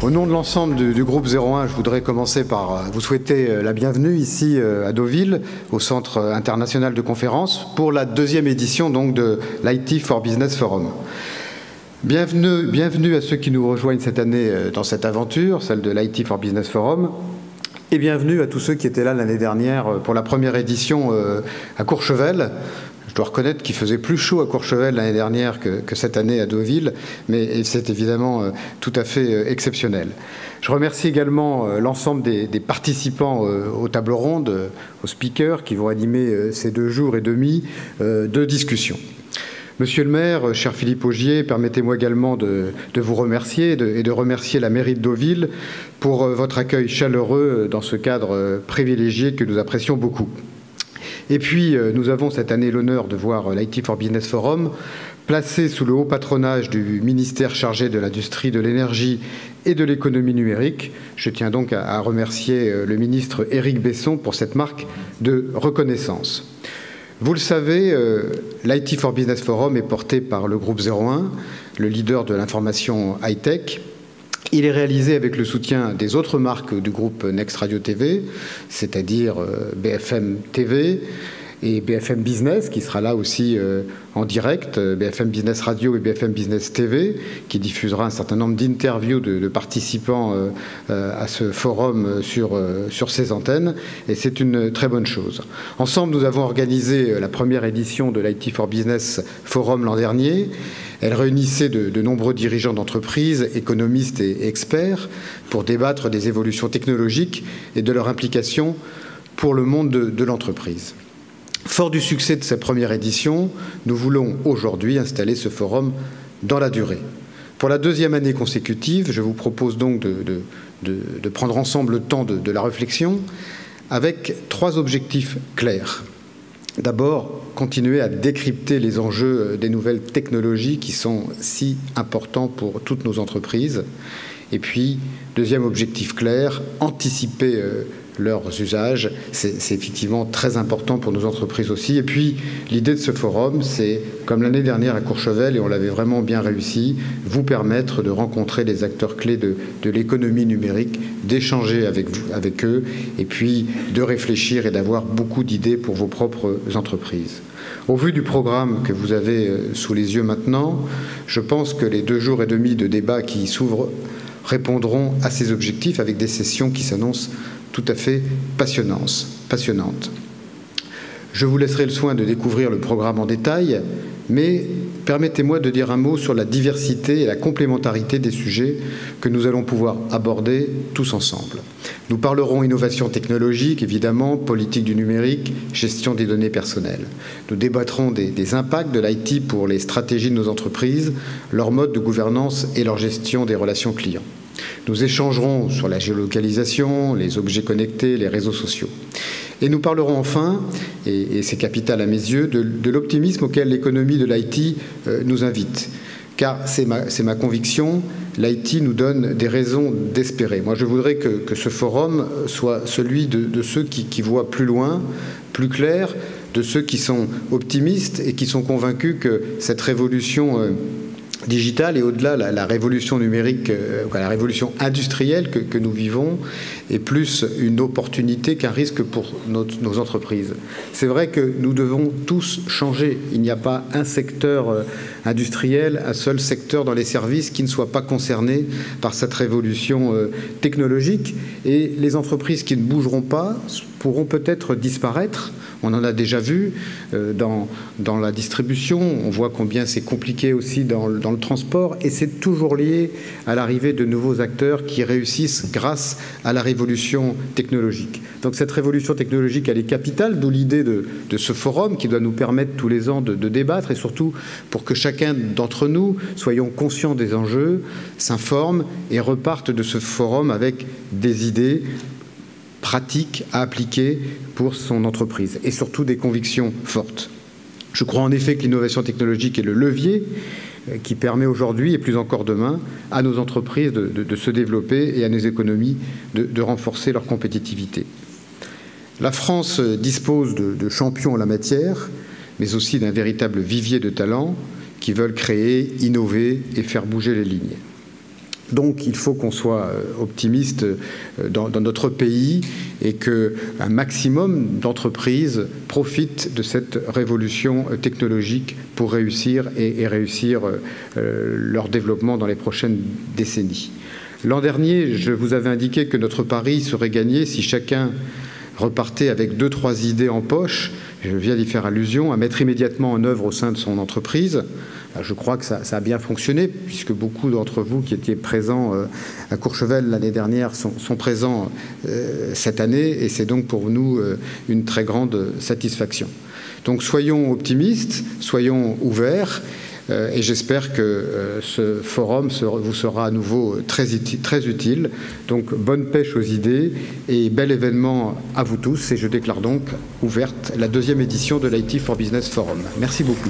Au nom de l'ensemble du groupe 01, je voudrais commencer par vous souhaiter la bienvenue ici à Deauville, au Centre international de conférences, pour la deuxième édition donc de l'IT for Business Forum. Bienvenue à ceux qui nous rejoignent cette année dans cette aventure, celle de l'IT for Business Forum, et bienvenue à tous ceux qui étaient là l'année dernière pour la première édition à Courchevel. Je dois reconnaître qu'il faisait plus chaud à Courchevel l'année dernière que cette année à Deauville, mais c'est évidemment tout à fait exceptionnel. Je remercie également l'ensemble des participants aux tables rondes, aux speakers qui vont animer ces 2 jours et demi de discussion. Monsieur le maire, cher Philippe Augier, permettez-moi également de vous remercier et de remercier la mairie de Deauville pour votre accueil chaleureux dans ce cadre privilégié que nous apprécions beaucoup. Et puis, nous avons cette année l'honneur de voir l'IT for Business Forum placé sous le haut patronage du ministère chargé de l'industrie, de l'énergie et de l'économie numérique. Je tiens donc à remercier le ministre Éric Besson pour cette marque de reconnaissance. Vous le savez, l'IT for Business Forum est porté par le groupe 01, le leader de l'information high-tech. Il est réalisé avec le soutien des autres marques du groupe Next Radio TV, c'est-à-dire BFM TV et BFM Business, qui sera là aussi en direct, BFM Business Radio et BFM Business TV, qui diffusera un certain nombre d'interviews de participants à ce forum sur ces antennes, et c'est une très bonne chose. Ensemble, nous avons organisé la première édition de l'IT for Business Forum l'an dernier. Elle réunissait de nombreux dirigeants d'entreprises, économistes et experts pour débattre des évolutions technologiques et de leur implication pour le monde de l'entreprise. Fort du succès de cette première édition, nous voulons aujourd'hui installer ce forum dans la durée. Pour la 2e année consécutive, je vous propose donc de prendre ensemble le temps de la réflexion avec 3 objectifs clairs. D'abord, continuer à décrypter les enjeux des nouvelles technologies qui sont si importants pour toutes nos entreprises. Et puis, 2e objectif clair, anticiper leurs usages. C'est effectivement très important pour nos entreprises aussi. Et puis, l'idée de ce forum, c'est, comme l'année dernière à Courchevel, et on l'avait vraiment bien réussi, vous permettre de rencontrer les acteurs clés de l'économie numérique, d'échanger avec eux, et puis de réfléchir et d'avoir beaucoup d'idées pour vos propres entreprises. Au vu du programme que vous avez sous les yeux maintenant, je pense que les 2 jours et demi de débat qui s'ouvrent répondront à ces objectifs avec des sessions qui s'annoncent tout à fait passionnantes. Je vous laisserai le soin de découvrir le programme en détail, mais permettez-moi de dire un mot sur la diversité et la complémentarité des sujets que nous allons pouvoir aborder tous ensemble. Nous parlerons innovation technologique, évidemment, politique du numérique, gestion des données personnelles. Nous débattrons des impacts de l'IT pour les stratégies de nos entreprises, leur mode de gouvernance et leur gestion des relations clients. Nous échangerons sur la géolocalisation, les objets connectés, les réseaux sociaux. Et nous parlerons enfin, et c'est capital à mes yeux, de l'optimisme auquel l'économie de l'IT nous invite. Car c'est ma conviction, l'IT nous donne des raisons d'espérer. Moi, je voudrais que ce forum soit celui de ceux qui voient plus loin, plus clair, de ceux qui sont optimistes et qui sont convaincus que cette révolution digitale et au-delà la révolution numérique, la révolution industrielle que nous vivons est plus une opportunité qu'un risque pour nos entreprises. C'est vrai que nous devons tous changer. Il n'y a pas un secteur industriel, un seul secteur dans les services qui ne soit pas concerné par cette révolution technologique. Et les entreprises qui ne bougeront pas pourront peut-être disparaître. On en a déjà vu dans la distribution. On voit combien c'est compliqué aussi dans le transport. Et c'est toujours lié à l'arrivée de nouveaux acteurs qui réussissent grâce à la révolution technologique. Donc cette révolution technologique, elle est capitale, d'où l'idée de ce forum qui doit nous permettre tous les ans de débattre et surtout pour que chacun d'entre nous soyons conscients des enjeux, s'informe et reparte de ce forum avec des idées pratiques à appliquer pour son entreprise et surtout des convictions fortes. Je crois en effet que l'innovation technologique est le levier qui permet aujourd'hui et plus encore demain à nos entreprises de se développer et à nos économies de renforcer leur compétitivité. La France dispose de champions en la matière, mais aussi d'un véritable vivier de talents qui veulent créer, innover et faire bouger les lignes. Donc il faut qu'on soit optimiste dans notre pays et qu'un maximum d'entreprises profitent de cette révolution technologique pour réussir et réussir leur développement dans les prochaines décennies. L'an dernier, je vous avais indiqué que notre pari serait gagné si chacun repartait avec 2-3 idées en poche, je viens d'y faire allusion, à mettre immédiatement en œuvre au sein de son entreprise. Je crois que ça a bien fonctionné, puisque beaucoup d'entre vous qui étaient présents à Courchevel l'année dernière sont présents cette année, et c'est donc pour nous une très grande satisfaction. Donc soyons optimistes, soyons ouverts, et j'espère que ce forum vous sera à nouveau très utile. Donc bonne pêche aux idées et bel événement à vous tous, et je déclare donc ouverte la 2e édition de l'IT for Business Forum. Merci beaucoup.